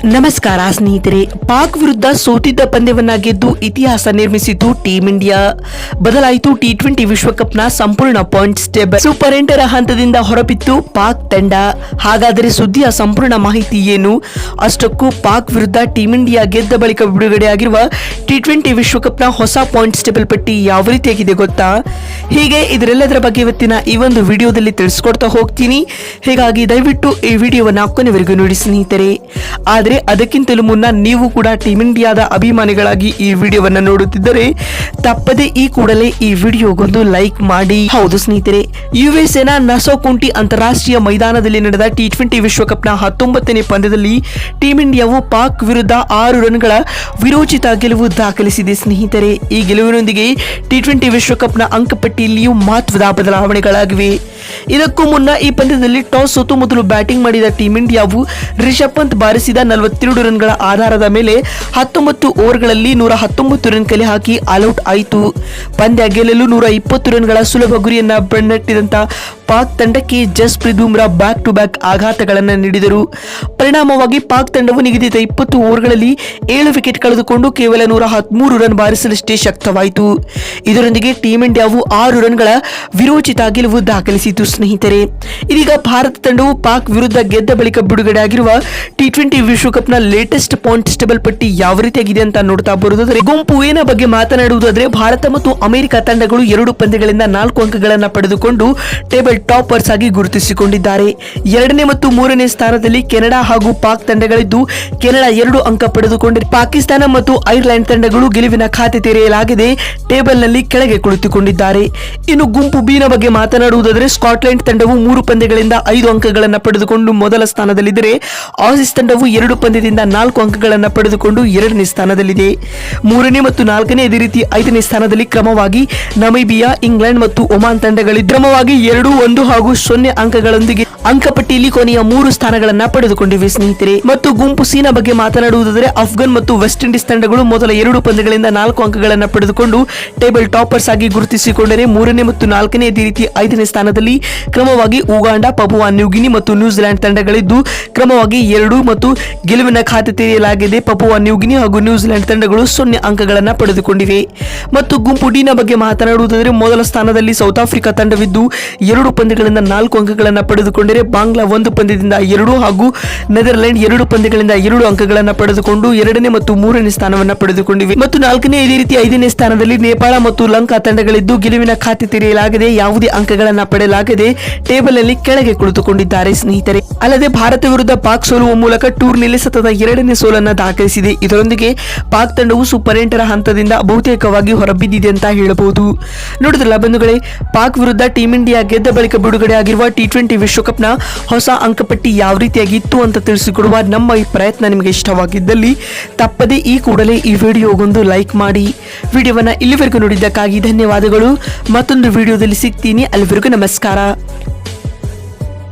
ನಮಸ್ಕಾರ ಸ್ನೇಹಿತರೆ. ಪಾಕ್ ವಿರುದ್ಧ ಸೋತಿದ್ದ ಪಂದ್ಯವನ್ನ ಗೆದ್ದು ಇತಿಹಾಸ ನಿರ್ಮಿಸಿದ್ದು ಟೀಂ ಇಂಡಿಯಾ. ಬದಲಾಯಿತು ಟಿ20 ವಿಶ್ವಕಪ್ನ ಸಂಪೂರ್ಣ ಪಾಯಿಂಟ್ಸ್ ಟೇಬಲ್. ಸೂಪರ್ 8ರ ಹಂತದಿಂದ ಹೊರಬಿತ್ತು ಪಾಕ್ ತಂಡ. ಹಾಗಾದರೆ ಸುದ್ದಿಯ ಸಂಪೂರ್ಣ ಮಾಹಿತಿ ಏನು? ಅಷ್ಟಕ್ಕೂ ಪಾಕ್ ವಿರುದ್ಧ ಟೀಂ ಇಂಡಿಯಾ ಗೆದ್ದ ಬಳಿಕ ಬಿಡುಗಡೆಯಾಗಿರುವ ಟಿ20 ವಿಶ್ವಕಪ್ನ ಹೊಸ ಪಾಯಿಂಟ್ಸ್ ಟೇಬಲ್ ಪಟ್ಟಿ ಯಾವ ರೀತಿಯಾಗಿದೆ ಗೊತ್ತಾ? ಹೀಗೆ ಇದರೆಲ್ಲದರ ಬಗ್ಗೆ ಇವತ್ತಿನ ಈ ಒಂದು ವಿಡಿಯೋದಲ್ಲಿ ತಿಳಿಸ್ಕೊಡ್ತಾ ಹೋಗ್ತೀನಿ. ಹೀಗಾಗಿ ದಯವಿಟ್ಟು ಈ ವಿಡಿಯೋವನ್ನ ಕೊನೆವರೆಗೂ ನೋಡಿ ಸ್ನೇಹಿತರೆ. ಆದರೆ ಅದಕ್ಕಿಂತಲೂ ಮುನ್ನ ನೀವು ಕೂಡ ಟೀಂ ಇಂಡಿಯಾದ ಅಭಿಮಾನಿಗಳಾಗಿ ಈ ವಿಡಿಯೋವನ್ನ ನೋಡುತ್ತಿದ್ದರೆ ತಪ್ಪದೆ ಈ ಕೂಡಲೇ ಈ ವಿಡಿಯೋಗೊಂದು ಲೈಕ್ ಮಾಡಿ. ಹೌದು ಸ್ನೇಹಿತರೆ, ಯುಎಸ್ಎನ ನಸೋ ಕುಂಟಿ ಅಂತಾರಾಷ್ಟ್ರೀಯ ಮೈದಾನದಲ್ಲಿ ನಡೆದ ಟಿ20 ವಿಶ್ವಕಪ್ನ 19ನೇ ಪಂದ್ಯದಲ್ಲಿ ಟೀಂ ಇಂಡಿಯಾವು ಪಾಕ್ ವಿರುದ್ಧ 6 ರನ್ಗಳ ವಿರೋಚಿತ ಗೆಲುವು ದಾಖಲಿಸಿದೆ ಸ್ನೇಹಿತರೆ. ಈ ಗೆಲುವಿನೊಂದಿಗೆ ಟಿ20 ವಿಶ್ವಕಪ್ನ ಅಂಕಪಟ್ಟಿಯಲ್ಲಿಯೂ ಮಹತ್ವದ ಬದಲಾವಣೆಗಳಾಗಿವೆ. ಇದಕ್ಕೂ ಮುನ್ನ ಈ ಪಂದ್ಯದಲ್ಲಿ ಟಾಸ್ ಸೋತು ಮೊದಲು ಬ್ಯಾಟಿಂಗ್ ಮಾಡಿದ ಟೀಂ ಇಂಡಿಯಾವು ರಿಷಬ್ ಪಂತ್ ಬಾರಿಸಿದ 42 ರನ್ಗಳ ಆಧಾರದ ಮೇಲೆ 19 ಓವರ್ಗಳಲ್ಲಿ 119 ರನ್ ಕಲೆ ಹಾಕಿ ಆಲ್ಔಟ್ ಆಯಿತು. ಪಂದ್ಯ ಗೆಲ್ಲಲು 120 ರನ್ಗಳ ಸುಲಭ ಗುರಿಯನ್ನ ಬೆನ್ನಟ್ಟಿದಂತ ಪಾಕ್ ತಂಡಕ್ಕೆ Jasprit Bumrah back to back ಆಘಾತಗಳನ್ನು ನೀಡಿದರು. ಪರಿಣಾಮವಾಗಿ ಪಾಕ್ ತಂಡವು ನಿಗದಿತ 20 ಓವರ್ಗಳಲ್ಲಿ 7 ವಿಕೆಟ್ ಕಳೆದುಕೊಂಡು ಕೇವಲ 113 ರನ್ ಬಾರಿಸಲಷ್ಟೇ ಶಕ್ತವಾಯಿತು. ಇದರೊಂದಿಗೆ ಟೀಂ ಇಂಡಿಯಾವು 6 ರನ್ಗಳ ವಿರೋಚಿತ ಗೆಲುವು ದಾಖಲಿಸಿತು ಸ್ನೇಹಿತರೆ. ಇದೀಗ ಭಾರತ ತಂಡವು ಪಾಕ್ ವಿರುದ್ಧ ಗೆದ್ದ ಬಳಿಕ ಬಿಡುಗಡೆಯಾಗಿರುವ ಟಿ20 ವಿಶ್ವಕಪ್ನ ಲೇಟೆಸ್ಟ್ ಪಾಯಿಂಟ್ಸ್ ಟೇಬಲ್ ಪಟ್ಟಿ ಯಾವ ರೀತಿಯಾಗಿದೆ ಅಂತ ನೋಡ್ತಾ ಬರುವುದಾದರೆ, ಗುಂಪು ಎನ ಬಗ್ಗೆ ಮಾತನಾಡುವುದಾದರೆ ಭಾರತ ಮತ್ತು ಅಮೆರಿಕ ತಂಡಗಳು 2 ಪಂದ್ಯಗಳಿಂದ 4 ಅಂಕಗಳನ್ನು ಪಡೆದುಕೊಂಡು ಟೇಬಲ್ ಟಾಪರ್ಸ್ ಆಗಿ ಗುರುತಿಸಿಕೊಂಡಿದ್ದಾರೆ. 2ನೇ ಮತ್ತು 3ನೇ ಸ್ಥಾನದಲ್ಲಿ ಕೆನಡಾ ಹಾಗೂ ಪಾಕ್ ತಂಡಗಳಿದ್ದು ಕೆನಡಾ 2 ಅಂಕ ಪಡೆದುಕೊಂಡರೆ ಪಾಕಿಸ್ತಾನ ಮತ್ತು ಐರ್ಲೆಂಡ್ ತಂಡಗಳು ಗೆಲುವಿನ ಖಾತೆ ತೆರೆಯಲಾಗಿದೆ ಟೇಬಲ್ ನಲ್ಲಿ ಕೆಳಗೆ ಕುಳಿತುಕೊಂಡಿದ್ದಾರೆ. ಇನ್ನು ಗುಂಪು ಬಿನ ಬಗ್ಗೆ ಮಾತನಾಡುವುದಾದರೆ ಸ್ಕಾಟ್ಲೆಂಡ್ ತಂಡವು 3 ಪಂದ್ಯಗಳಿಂದ 5 ಅಂಕಗಳನ್ನು ಪಡೆದುಕೊಂಡು ಮೊದಲ ಸ್ಥಾನದಲ್ಲಿದ್ದರೆ ಆಸೀಸ್ ತಂಡವು 2 ಪಂದ್ಯದಿಂದ 4 ಅಂಕಗಳನ್ನು ಪಡೆದುಕೊಂಡು 2ನೇ ಸ್ಥಾನದಲ್ಲಿದೆ. 3ನೇ ಮತ್ತು 4ನೇ ಅದೇ ರೀತಿ 5ನೇ ಸ್ಥಾನದಲ್ಲಿ ಕ್ರಮವಾಗಿ ನಮೀಬಿಯಾ, ಇಂಗ್ಲೆಂಡ್ ಮತ್ತು ಒಮಾನ್ ತಂಡಗಳಿದ್ದು ಕ್ರಮವಾಗಿ 2, 1 ಹಾಗೂ 0 ಅಂಕಗಳೊಂದಿಗೆ ಅಂಕಪಟ್ಟಿಯಲ್ಲಿ ಕೊನೆಯ 3 ಸ್ಥಾನಗಳನ್ನ ಪಡೆದುಕೊಂಡಿವೆ ಸ್ನೇಹಿತರೆ. ಮತ್ತು ಗುಂಪು ಸಿನ ಬಗ್ಗೆ ಮಾತನಾಡುವುದಾದರೆ ಅಫ್ಘಾನ್ ಮತ್ತು ವೆಸ್ಟ್ ಇಂಡೀಸ್ ತಂಡಗಳು ಮೊದಲ 2 ಪಂದ್ಯಗಳಿಂದ 4 ಅಂಕಗಳನ್ನು ಪಡೆದುಕೊಂಡು ಟೇಬಲ್ ಟಾಪರ್ಸ್ ಆಗಿ ಗುರುತಿಸಿಕೊಂಡರೆ 3ನೇ ಮತ್ತು 4ನೇ ಅದೇ ರೀತಿ 5ನೇ ಸ್ಥಾನದಲ್ಲಿ ಕ್ರಮವಾಗಿ ಉಗಾಂಡ, ಪಪುವಾ ನ್ಯೂಗಿನಿ ಮತ್ತು ನ್ಯೂಜಿಲೆಂಡ್ ತಂಡಗಳಿದ್ದು ಕ್ರಮವಾಗಿ 2 ಮತ್ತು ಗೆಲುವಿನ ಖಾತೆ ತೆರೆಯಲಾಗಿದೆ. ಪಪುವಾ ನ್ಯೂಗಿನಿ ಹಾಗೂ ನ್ಯೂಜಿಲೆಂಡ್ ತಂಡಗಳು 0 ಅಂಕಗಳನ್ನು ಪಡೆದುಕೊಂಡಿವೆ. ಮತ್ತು ಗುಂಪು ಡಿನ ಬಗ್ಗೆ ಮಾತನಾಡುವುದಾದರೆ ಮೊದಲ ಸ್ಥಾನದಲ್ಲಿ ಸೌತ್ ಆಫ್ರಿಕಾ ತಂಡವಿದ್ದು 2 ಪಂದ್ಯಗಳಿಂದ 4 ಅಂಕಗಳನ್ನು ಪಡೆದುಕೊಂಡರೆ ಬಾಂಗ್ಲಾ 1 ಪಂದ್ಯದಿಂದ 2 ಹಾಗೂ ನೆದರ್ಲೆಂಡ್ 2 ಪಂದ್ಯಗಳಿಂದ 2 ಅಂಕಗಳನ್ನು ಪಡೆದುಕೊಂಡು 2ನೇ ಮತ್ತು 3ನೇ ಸ್ಥಾನವನ್ನು ಪಡೆದುಕೊಂಡಿವೆ. ಮತ್ತು 4ನೇ ಇದೇ ರೀತಿ 5ನೇ ಸ್ಥಾನದಲ್ಲಿ ನೇಪಾಳ ಮತ್ತು ಲಂಕಾ ತಂಡಗಳಿದ್ದು ಗೆಲುವಿನ ಖಾತೆ ತೆರೆಯಲಾಗಿದೆ, ಯಾವುದೇ ಅಂಕಗಳನ್ನು ಪಡೆಯಲಾಗದೆ ಟೇಬಲ್ ನಲ್ಲಿ ಕೆಳಗೆ ಕುಳಿತುಕೊಂಡಿದ್ದಾರೆ ಸ್ನೇಹಿತರೆ. ಅಲ್ಲದೆ ಭಾರತ ವಿರುದ್ಧ ಪಾಕ್ ಸೋಲುವ ಮೂಲಕ ಟೂರ್ನಿಯಲ್ಲಿ ಸತತ 2ನೇ ಸೋಲನ್ನು ದಾಖಲಿಸಿದೆ. ಇದರೊಂದಿಗೆ ಪಾಕ್ ತಂಡವು ಸೂಪರ್ 8ರ ಹಂತದಿಂದ ಬಹುತೇಕವಾಗಿ ಹೊರಬಿದ್ದಿದೆ ಅಂತ ಹೇಳಬಹುದು. ನೋಡಿದ್ರಲ್ಲ ಬಂಧುಗಳೇ, ಪಾಕ್ ವಿರುದ್ಧ ಟೀಂ ಇಂಡಿಯಾ ಗೆದ್ದ ಬಳಿಕ ಬಿಡುಗಡೆ ಆಗಿರುವ ಟಿ20 ವಿಶ್ವಕಪ್ನ ಹೊಸ ಅಂಕಪಟ್ಟಿ ಯಾವ ರೀತಿಯಾಗಿತ್ತು ಅಂತ ತಿಳಿಸಿಕೊಡುವ ನಮ್ಮ ಈ ಪ್ರಯತ್ನ ನಿಮಗೆ ಇಷ್ಟವಾಗಿದ್ದಲ್ಲಿ ತಪ್ಪದೆ ಈ ಕೂಡಲೇ ಈ ವಿಡಿಯೋಗೊಂದು ಲೈಕ್ ಮಾಡಿ. ವಿಡಿಯೋವನ್ನ ಇಲ್ಲಿವರೆಗೂ ನೋಡಿದ್ದಕ್ಕಾಗಿ ಧನ್ಯವಾದಗಳು. ಮತ್ತೊಂದು ವಿಡಿಯೋದಲ್ಲಿ ಸಿಗ್ತೀನಿ. ಅಲ್ಲಿವರೆಗೂ ನಮಸ್ಕಾರ.